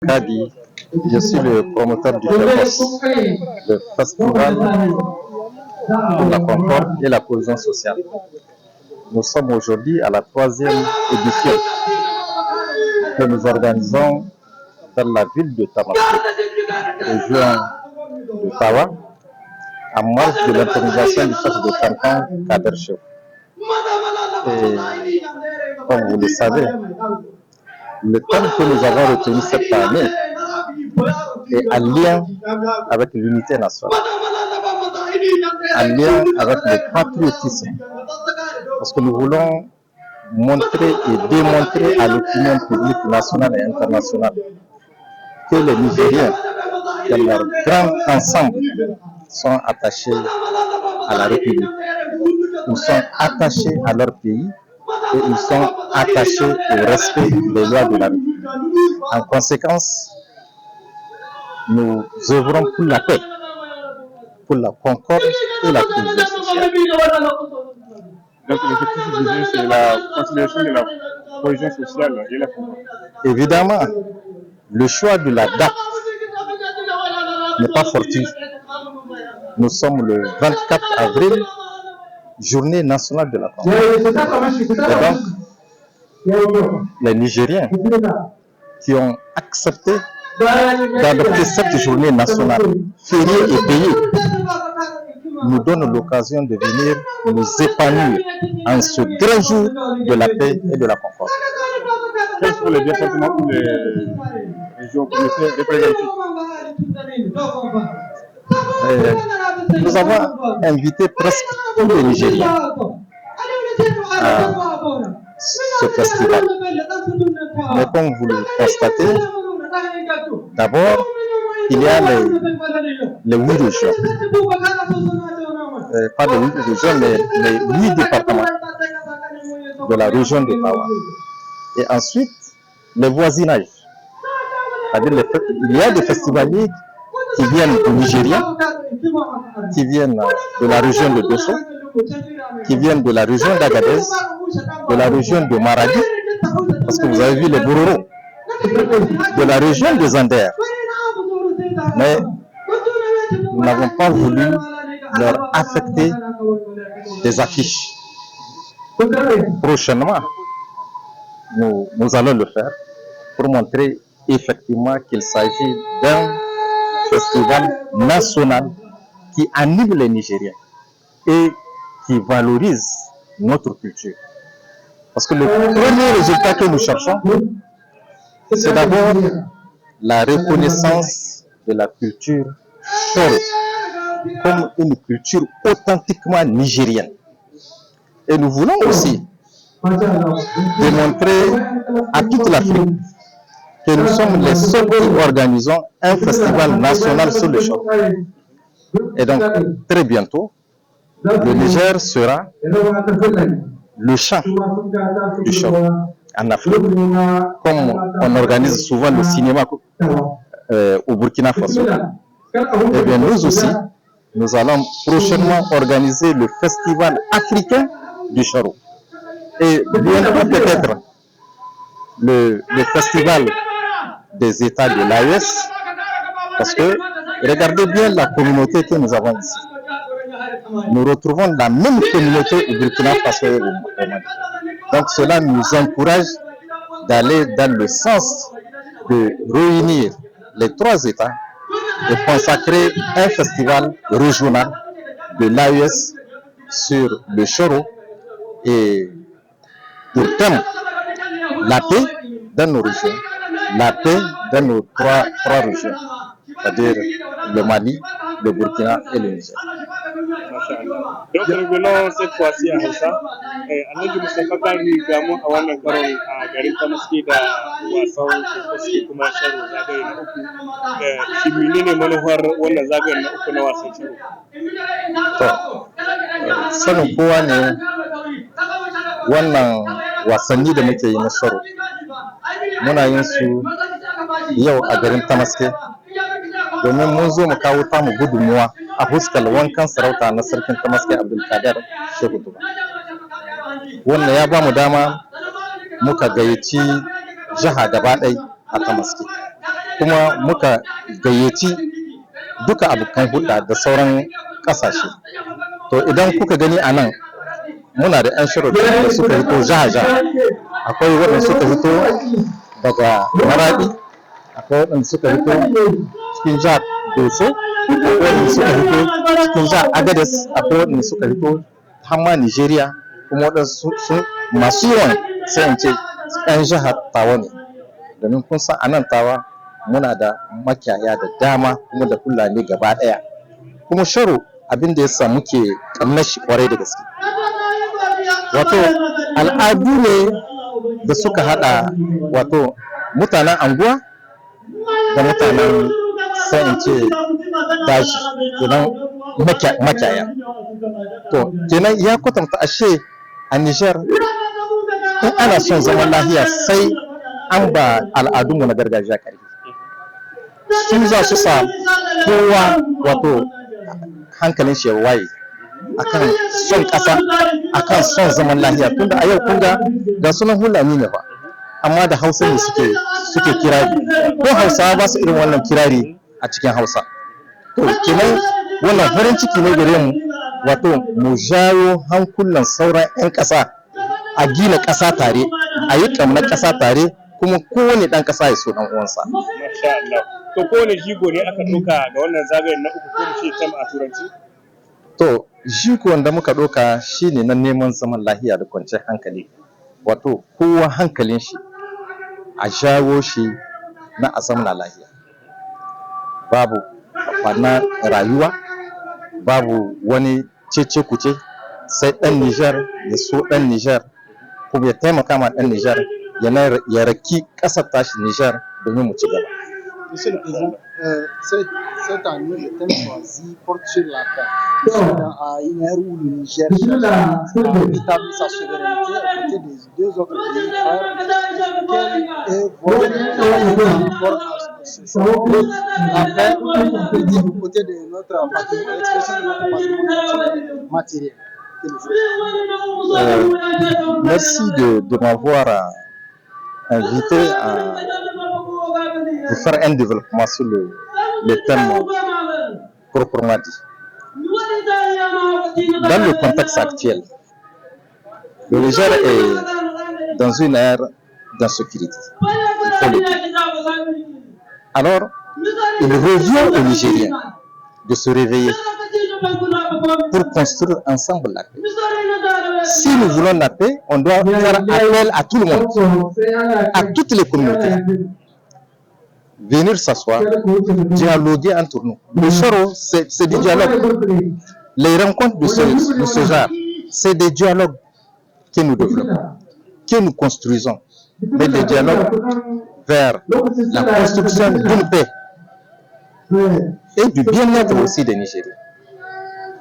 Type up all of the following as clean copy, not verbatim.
Kadi, je suis le promoteur du FEPOS, le Festival pour la Concorde et la Cohésion sociale. Nous sommes aujourd'hui à la 3e édition que nous organisons dans la ville de Tamaské, région de Tawa, en marge de l'intronisation du chef de canton Kader Chef. Et comme vous le savez, le thème que nous avons retenu cette année est en lien avec l'unité nationale, en lien avec le patriotisme, parce que nous voulons montrer et démontrer à l'opinion publique nationale et internationale que les Nigériens, dans leur grand ensemble, sont attachés à la République. Ils sont attachés à leur pays et ils sont attachés au respect des lois de la République. En conséquence, nous œuvrons pour la paix, pour la concorde et la cohésion sociale. Donc l'objectif du jeu, c'est la conciliation de la cohésion sociale et la concorde. Évidemment, le choix de la date n'est pas fortuit. Nous sommes le 24 avril, journée nationale de la concorde. Et donc, les Nigériens qui ont accepté d'adopter cette journée nationale fériée et payée nous donnent l'occasion de venir nous épanouir en ce grand jour de la paix et de la concorde. Quels sont les départements ou les régions qui étaient représentées? Nous avons invité presque tous les Nigériens à ce festival. Mais comme vous le constatez, d'abord, il y a les 8 régions. Pas les 8 régions, mais les 8 départements de la région de Tawa. Et ensuite, les voisinages. C'est-à-dire il y a des festivaliers qui viennent du Nigeria, qui viennent de la région de Dosso, qui viennent de la région d'Agadez, de la région de Maradi, parce que vous avez vu les Bororo, de la région de Zander. Mais nous n'avons pas voulu leur affecter des affiches. Prochainement, nous allons le faire pour montrer effectivement qu'il s'agit d'un festival national qui anime les Nigériens et qui valorise notre culture. Parce que le premier résultat que nous cherchons, c'est d'abord la reconnaissance de la culture Choro comme une culture authentiquement nigérienne. Et nous voulons aussi démontrer à toute l'Afrique que nous sommes les seuls qui organisons un festival national sur le Choro. Et donc, très bientôt, le Niger sera le champ du Choro en Afrique, comme on organise souvent le cinéma au Burkina Faso. Et bien nous aussi, nous allons prochainement organiser le festival africain du Choro. Et bientôt peut-être le festival des États de l'AES, parce que regardez bien la communauté que nous avons ici. Nous retrouvons la même communauté au Burkina Faso et au Mali. Donc cela nous encourage d'aller dans le sens de réunir les 3 États et consacrer un festival régional de l'AES sur le Choro et pour thème la paix dans nos régions, la paix dans nos trois régions, c'est-à-dire le Mali, le Burkina et le Niger. Donc revenons cette fois-ci à Hausa. Alhaji Mustapha Gani ga mu a wannan karon a garin Tamaské da wasan kokoski kuma sharo zagaye na uku. Shi menene manufar wannan zagayen na uku na wasan sharo? Sanin kowa ne wannan wasanni da muke yi na sharo muna yin su yau a garin Tamaské domin mun zo mu kawo tamu gudunmuwa a huskar wankan sarauta na sarkin Tamaské Abdulkader Shehu Tuba. Wannan ya ba mu dama muka gayyaci jiha gaba ɗaya a Tamaské. kuma muka gayyaci duka abokan hulɗa da sauran ƙasashe. To idan kuka gani a nan muna da 'yan shirin da suka fito jaha-jaha. Akwai waɗanda suka fito daga Maradi, akwai waɗanda suka fito cikin jihar Doso, akwai waɗanda suka fito cikin jihar Agadez, akwai waɗanda suka fito hamma Nigeria, kuma waɗansu masu yawan sai in ce 'yan jihar Tawa ne. Domin kun san a nan Tawa muna da makiyaya da dama kuma da Fulani gaba ɗaya. Kuma Sharo abin da ya sa muke ƙamnar shi ƙwarai da gaske. Wato al'adu ne da suka haɗa wato mutanen anguwa da mutanen sai in ce daji, kenan makiyaya. To kenan ya kwatanta ashe a Niger in ana son zaman lafiya sai an ba al'adunmu na gargajiya ƙarfi. Su za su sa kowa wato hankalin shi ya waye akan son ƙasa, akan son zaman lafiya. Tunda a yau kun ga sunan Fulani ne ba, amma da Hausa ne suke kirari. Ko Hausawa ba su irin wannan kirari a cikin Hausa. To kenan wannan farin ciki ne gare mu, wato mu jawo hankulan sauran 'yan ƙasa a gina ƙasa tare, a yi ƙamnar ƙasa tare, kuma kowane ɗan ƙasa ya so ɗan uwansa. Masha Allah. To kowane jigo ne aka ɗauka ga wannan zagayen na uku, ko mu ce tam a turanci? To jigon da muka ɗauka shine na neman zaman lafiya da kwanciyar hankali. Wato kowa hankalin shi a jawo shi na a zamana lafiya. Babu na rayuwa, babu wani cece kuce, sai ɗan Niger ya so ɗan Niger, kuma ya taimaka ma ɗan Niger ya raki ƙasar tashi Niger domin mu ci gaba. Monsieur le Président, cette année, le thème choisi porte sur la paix. À une ère où le Niger cherche à établir sa souveraineté aux côtés des deux autres pays frères, quel est votre rapport à ce la paix aux côtés de notre patrimoine, l'expression de notre patrimoine matériel? Merci de m'avoir invité à faire un développement sur le thème proprement dit. Dans le contexte actuel, le Niger est dans une ère d'insécurité, il faut le dire. Alors, il revient aux Nigériens de se réveiller pour construire ensemble la paix. Si nous voulons la paix, on doit faire appel à tout le monde, à toutes les communautés. Venir s'asseoir, dialoguer entre nous. Le Choro, c'est du dialogue. Les rencontres de ce genre, c'est des dialogues que nous développons, que nous construisons, mais des dialogues vers la construction d'une paix et du bien-être aussi des Nigériens.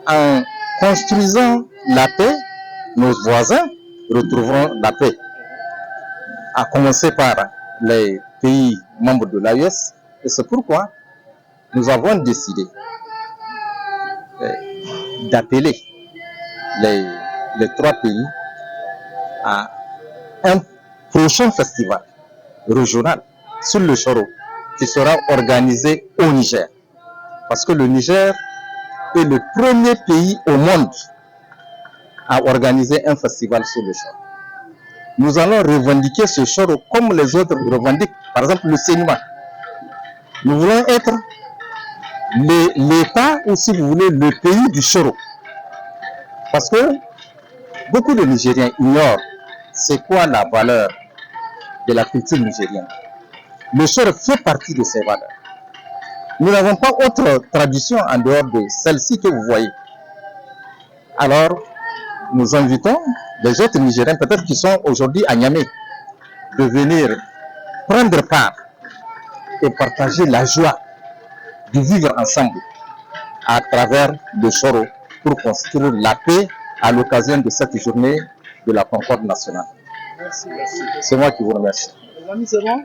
En construisant la paix, nos voisins retrouveront la paix. À commencer par les pays membres de l'AES, et c'est pourquoi nous avons décidé d'appeler les trois pays à un prochain festival régional sur le Choro qui sera organisé au Niger. Parce que le Niger est le premier pays au monde à organiser un festival sur le Choro. Nous allons revendiquer ce Choro comme les autres revendiquent, par exemple le cinéma. Nous voulons être l'État, ou si vous voulez, le pays du Choro. Parce que beaucoup de Nigériens ignorent c'est quoi la valeur de la culture nigérienne. Le Choro fait partie de ces valeurs. Nous n'avons pas autre tradition en dehors de celle-ci que vous voyez. Alors, nous invitons les autres Nigériens, peut-être qui sont aujourd'hui à Niamey, de venir prendre part et partager la joie de vivre ensemble à travers le Choro pour construire la paix à l'occasion de cette journée de la Concorde nationale. Merci. C'est moi qui vous remercie. Les amis, c'est bon?